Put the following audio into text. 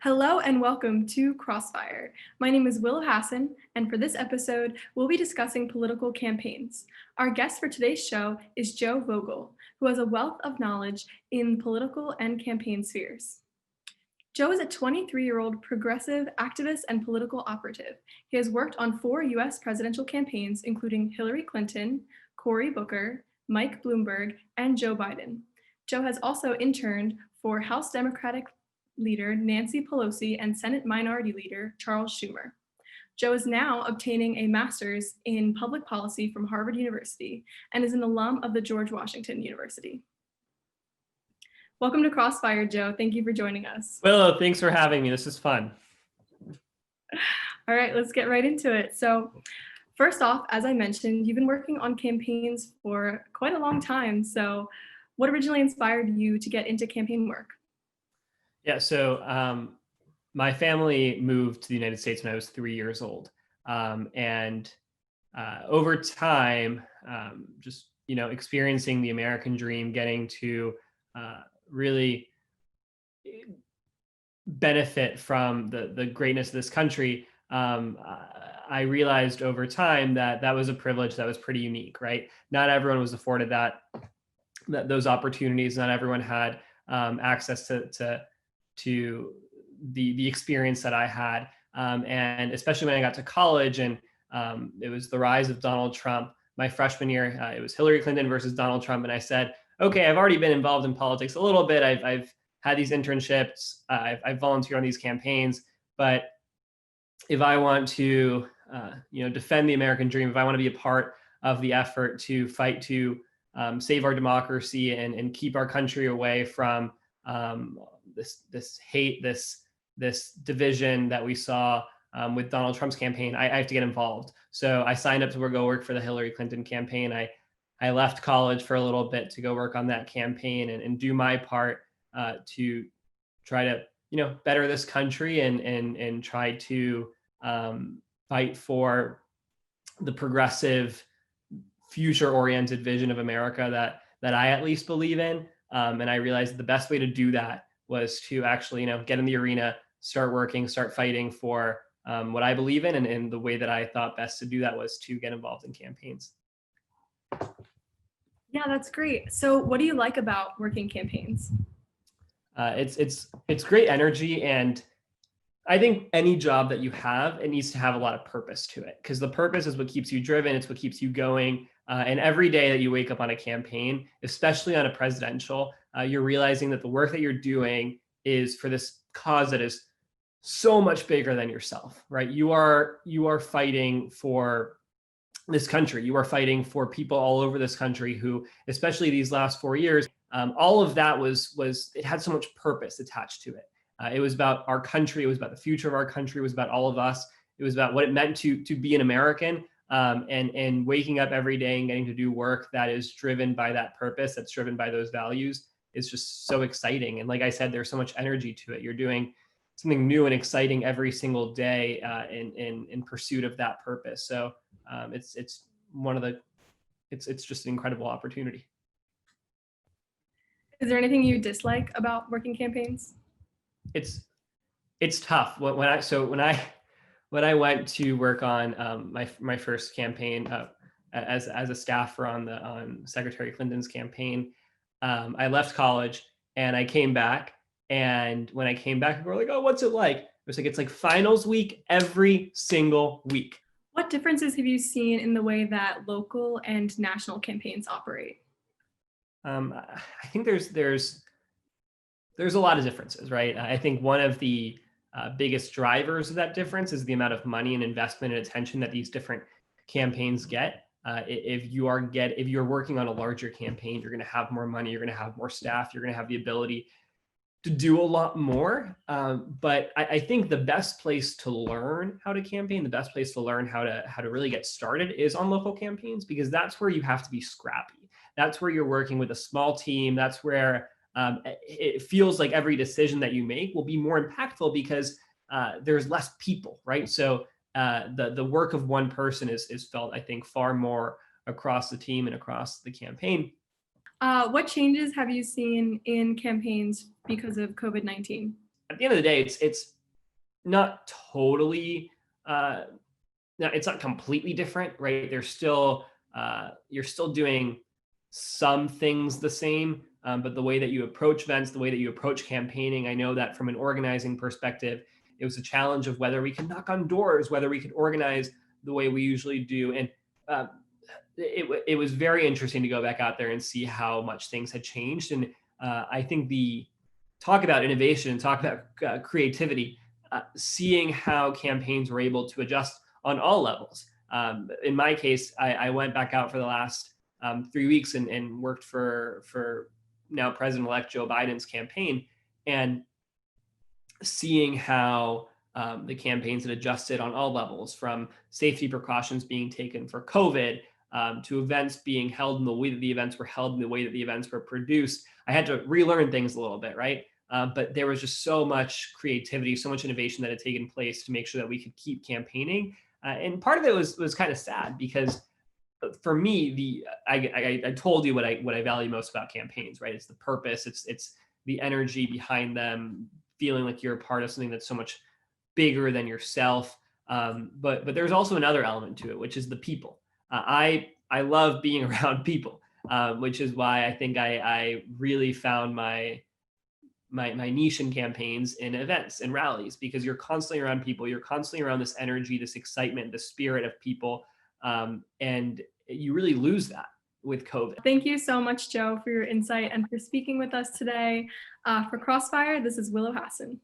Hello and welcome to Crossfire. My name is Willow Hasson, and for this episode, we'll be discussing political campaigns. Our guest for today's show is Joe Vogel, who has a wealth of knowledge in political and campaign spheres. Joe is a 23-year-old progressive activist and political operative. He has worked on 4 U.S. presidential campaigns, including Hillary Clinton, Cory Booker, Mike Bloomberg, and Joe Biden. Joe has also interned for House Democratic leader Nancy Pelosi and Senate Minority Leader Charles Schumer. Joe is now obtaining a master's in public policy from Harvard University and is an alum of the George Washington University. Welcome to Crossfire, Joe. Thank you for joining us. Willow, thanks for having me. This is fun. All right, let's get right into it. So first off, as I mentioned, you've been working on campaigns for quite a long time. So what originally inspired you to get into campaign work? Yeah, so my family moved to the United States when I was 3 years old. And over time, just, experiencing the American dream, getting to really benefit from the greatness of this country, I realized over time that was a privilege that was pretty unique, right? Not everyone was afforded those opportunities. Not everyone had access to the experience that I had. And especially when I got to college and it was the rise of Donald Trump. My freshman year, it was Hillary Clinton versus Donald Trump. And I said, okay, I've already been involved in politics a little bit. I've had these internships. I've volunteered on these campaigns. But if I want to, defend the American dream, if I want to be a part of the effort to fight to save our democracy and keep our country away from this hate, this division that we saw with Donald Trump's campaign, I have to get involved. So I signed up to go work for the Hillary Clinton campaign. I left college for a little bit to go work on that campaign and do my part to try to better this country and try to fight for the progressive, future-oriented vision of America that I at least believe in. And I realized the best way to do that was to actually, get in the arena, start working, start fighting for what I believe in. And the way that I thought best to do that was to get involved in campaigns. Yeah, that's great. So what do you like about working campaigns? It's great energy. And I think any job that you have, it needs to have a lot of purpose to it, because the purpose is what keeps you driven. It's what keeps you going. And every day that you wake up on a campaign, especially on a presidential, you're realizing that the work that you're doing is for this cause that is so much bigger than yourself, right? You are fighting for this country. You are fighting for people all over this country who, especially these last 4 years, all of that it had so much purpose attached to it. It was about our country. It was about the future of our country. It was about all of us. It was about what it meant to be an American. And waking up every day and getting to do work that is driven by that purpose, that's driven by those values, is just so exciting. And like I said, there's so much energy to it. You're doing something new and exciting every single day in pursuit of that purpose. So it's just an incredible opportunity. Is there anything you dislike about working campaigns? It's tough. When I went to work on my first campaign as a staffer on Secretary Clinton's campaign, I left college and I came back. And when I came back, people were like, "Oh, what's it like?" It's like finals week every single week. What differences have you seen in the way that local and national campaigns operate? I think there's a lot of differences, right? I think one of the biggest drivers of that difference is the amount of money and investment and attention that these different campaigns get. If you're working on a larger campaign, you're going to have more money, you're going to have more staff, you're going to have the ability to do a lot more. But I think the best place to learn how to campaign, the best place to learn how to really get started is on local campaigns, because that's where you have to be scrappy. That's where you're working with a small team. That's where it feels like every decision that you make will be more impactful because there's less people, right? So the work of one person is felt, I think, far more across the team and across the campaign. What changes have you seen in campaigns because of COVID-19? at the end of the day, it's not totally, no, it's not completely different, right? There's still you're still doing some things the same, but the way that you approach events, the way that you approach campaigning, I know that from an organizing perspective, it was a challenge of whether we could knock on doors, whether we could organize the way we usually do, and uh, it was very interesting to go back out there and see how much things had changed. And I think the talk about innovation, talk about creativity, seeing how campaigns were able to adjust on all levels. In my case, I went back out for the last 3 weeks and worked for now President-elect Joe Biden's campaign, and seeing how the campaigns had adjusted on all levels, from safety precautions being taken for COVID, to events being held in the way that the events were held, in the way that the events were produced. I had to relearn things a little bit, right? But there was just so much creativity, so much innovation that had taken place to make sure that we could keep campaigning. And part of it was kind of sad, because for me, I told you what I value most about campaigns, right? It's the purpose, it's the energy behind them, feeling like you're a part of something that's so much bigger than yourself. But there's also another element to it, which is the people. I love being around people, which is why I think I really found my niche in campaigns, in events and rallies, because you're constantly around people, you're constantly around this energy, this excitement, the spirit of people, and you really lose that with COVID. Thank you so much, Joe, for your insight and for speaking with us today. For Crossfire, this is Willow Hasson.